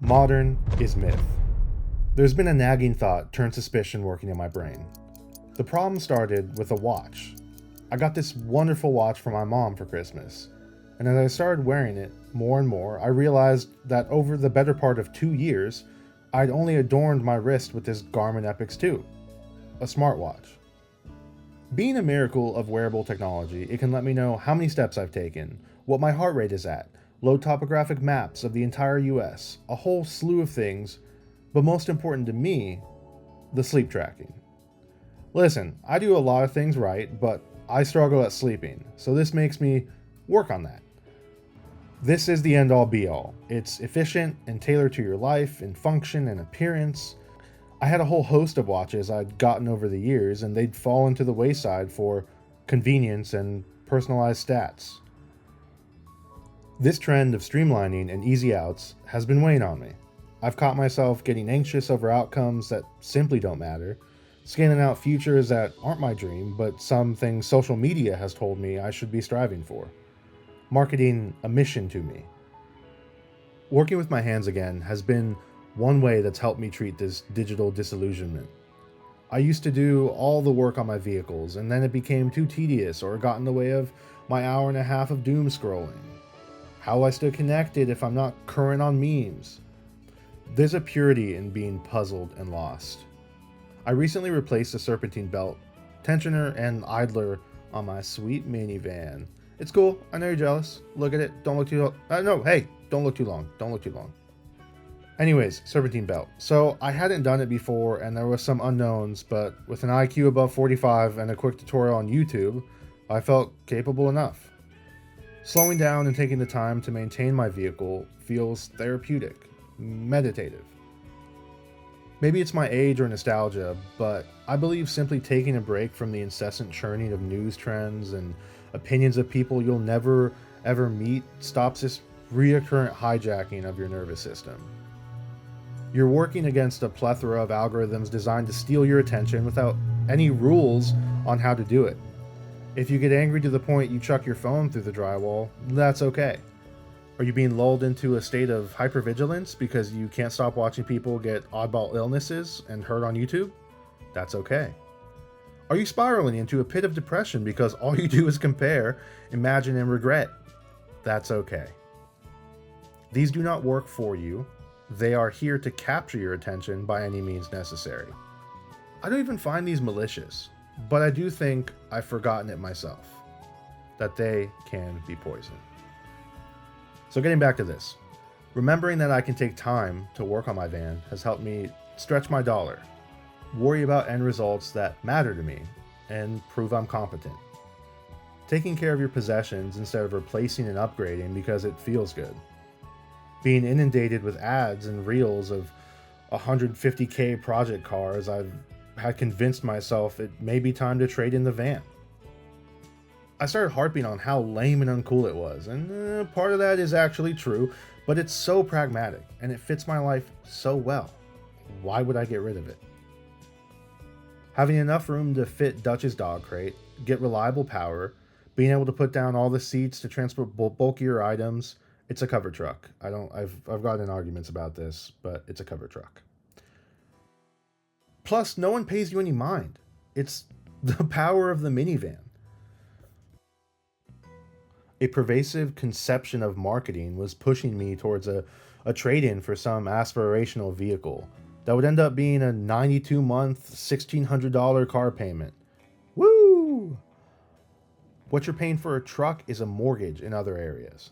Modern is myth. There's been a nagging thought turned suspicion working in my brain. The problem started with a watch. I got this wonderful watch from my mom for Christmas, and as I started wearing it more and more, I realized that over the better part of 2 years, I'd only adorned my wrist with this Garmin Epix 2, a smartwatch. Being a miracle of wearable technology, it can let me know how many steps I've taken, what my heart rate is at, load topographic maps of the entire US, a whole slew of things, but most important to me, the sleep tracking. Listen, I do a lot of things right, but I struggle at sleeping, so this makes me work on that. This is the end-all be-all. It's efficient and tailored to your life in function and appearance. I had a whole host of watches I'd gotten over the years, and they'd fallen to the wayside for convenience and personalized stats. This trend of streamlining and easy outs has been weighing on me. I've caught myself getting anxious over outcomes that simply don't matter, scanning out futures that aren't my dream, but some things social media has told me I should be striving for. Marketing a mission to me. Working with my hands again has been one way that's helped me treat this digital disillusionment. I used to do all the work on my vehicles, and then it became too tedious or got in the way of my hour and a half of doom scrolling. How will I stay connected if I'm not current on memes? There's a purity in being puzzled and lost. I recently replaced the serpentine belt, tensioner, and idler on my sweet minivan. It's cool, I know you're jealous. Look at it, don't look too long. No, hey, don't look too long, don't look too long. Anyways, serpentine belt. So I hadn't done it before and there was some unknowns, but with an IQ above 45 and a quick tutorial on YouTube, I felt capable enough. Slowing down and taking the time to maintain my vehicle feels therapeutic, meditative. Maybe it's my age or nostalgia, but I believe simply taking a break from the incessant churning of news trends and opinions of people you'll never ever meet stops this reoccurrent hijacking of your nervous system. You're working against a plethora of algorithms designed to steal your attention without any rules on how to do it. If you get angry to the point you chuck your phone through the drywall, that's okay. Are you being lulled into a state of hypervigilance because you can't stop watching people get oddball illnesses and hurt on YouTube? That's okay. Are you spiraling into a pit of depression because all you do is compare, imagine, and regret? That's okay. These do not work for you. They are here to capture your attention by any means necessary. I don't even find these malicious, but I do think I've forgotten it myself, that they can be poison. So getting back to this, remembering that I can take time to work on my van has helped me stretch my dollar, worry about end results that matter to me, and prove I'm competent. Taking care of your possessions instead of replacing and upgrading because it feels good. Being inundated with ads and reels of 150K project cars, I've had convinced myself it may be time to trade in the van. I started harping on how lame and uncool it was, and part of that is actually true, but it's so pragmatic, and it fits my life so well. Why would I get rid of it? Having enough room to fit Dutch's dog crate, get reliable power, being able to put down all the seats to transport bulkier items, it's a cover truck. I've gotten arguments about this, but it's a cover truck. Plus, no one pays you any mind. It's the power of the minivan. A pervasive conception of marketing was pushing me towards a trade-in for some aspirational vehicle that would end up being a 92-month, $1,600 car payment. Woo! What you're paying for a truck is a mortgage in other areas.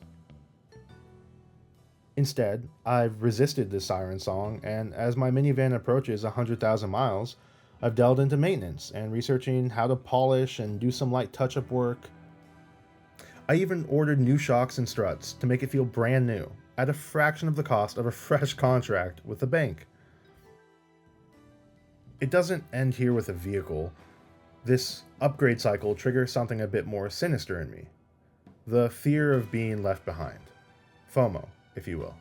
Instead, I've resisted this siren song, and as my minivan approaches 100,000 miles, I've delved into maintenance and researching how to polish and do some light touch-up work. I even ordered new shocks and struts to make it feel brand new, at a fraction of the cost of a fresh contract with the bank. It doesn't end here with a vehicle. This upgrade cycle triggers something a bit more sinister in me. The fear of being left behind. FOMO, if you will.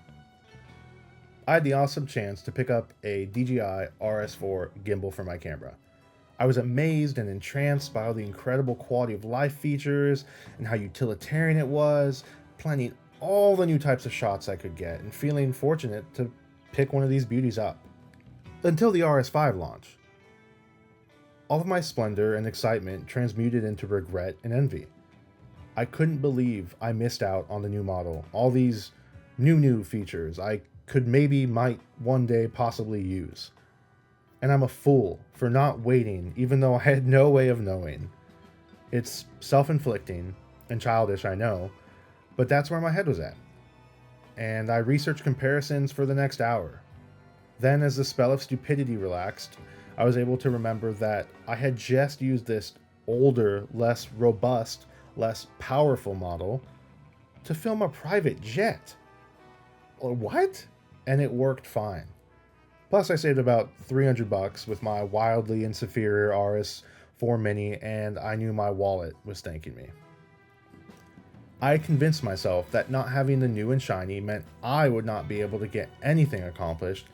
I had the awesome chance to pick up a DJI RS4 gimbal for my camera. I was amazed and entranced by all the incredible quality of life features and how utilitarian it was, planning all the new types of shots I could get, and feeling fortunate to pick one of these beauties up. Until the RS5 launch. All of my splendor and excitement transmuted into regret and envy. I couldn't believe I missed out on the new model, all these new features I might one day possibly use. And I'm a fool for not waiting, even though I had no way of knowing. It's self-inflicting and childish, I know, but that's where my head was at. And I researched comparisons for the next hour. Then, as the spell of stupidity relaxed, I was able to remember that I had just used this older, less robust, less powerful model to film a private jet. What? And it worked fine. Plus, I saved about $300 with my wildly inferior RS4 Mini, and I knew my wallet was thanking me. I convinced myself that not having the new and shiny meant I would not be able to get anything accomplished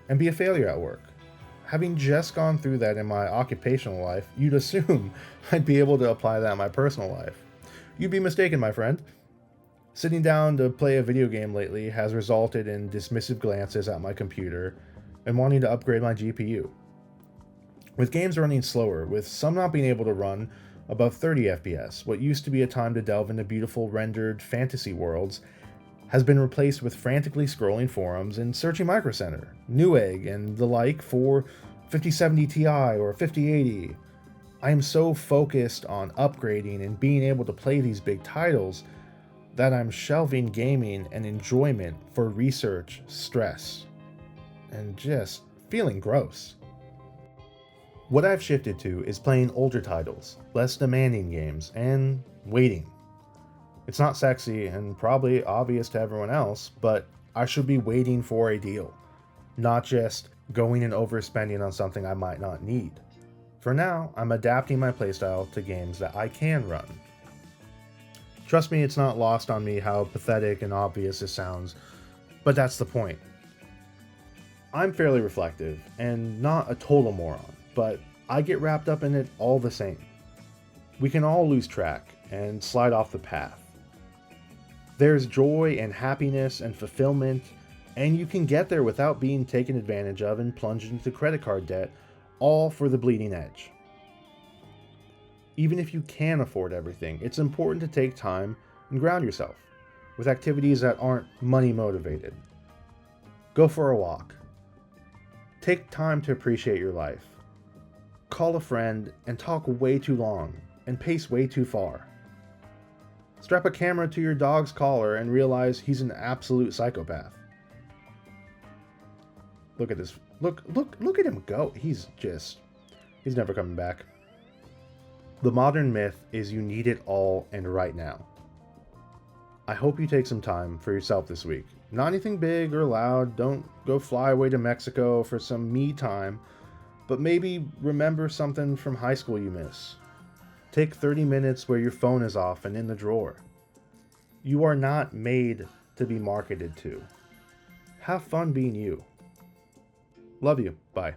and be a failure at work. Having just gone through that in my occupational life, you'd assume I'd be able to apply that in my personal life. You'd be mistaken, my friend. Sitting down to play a video game lately has resulted in dismissive glances at my computer and wanting to upgrade my GPU. With games running slower, with some not being able to run above 30 FPS, what used to be a time to delve into beautiful rendered fantasy worlds has been replaced with frantically scrolling forums and searching Micro Center, Newegg, and the like for 5070 Ti or 5080. I am so focused on upgrading and being able to play these big titles that I'm shelving gaming and enjoyment for research, stress, and just feeling gross. What I've shifted to is playing older titles, less demanding games, and waiting. It's not sexy and probably obvious to everyone else, but I should be waiting for a deal, not just going and overspending on something I might not need. For now, I'm adapting my playstyle to games that I can run. Trust me, it's not lost on me how pathetic and obvious this sounds, but that's the point. I'm fairly reflective and not a total moron, but I get wrapped up in it all the same. We can all lose track and slide off the path. There's joy and happiness and fulfillment, and you can get there without being taken advantage of and plunged into credit card debt, all for the bleeding edge. Even if you can afford everything, it's important to take time and ground yourself with activities that aren't money motivated. Go for a walk. Take time to appreciate your life. Call a friend and talk way too long and pace way too far. Strap a camera to your dog's collar and realize he's an absolute psychopath. Look at this. Look at him go. He's never coming back. The modern myth is you need it all and right now. I hope you take some time for yourself this week. Not anything big or loud. Don't go fly away to Mexico for some me time, but maybe remember something from high school you miss. Take 30 minutes where your phone is off and in the drawer. You are not made to be marketed to. Have fun being you. Love you. Bye.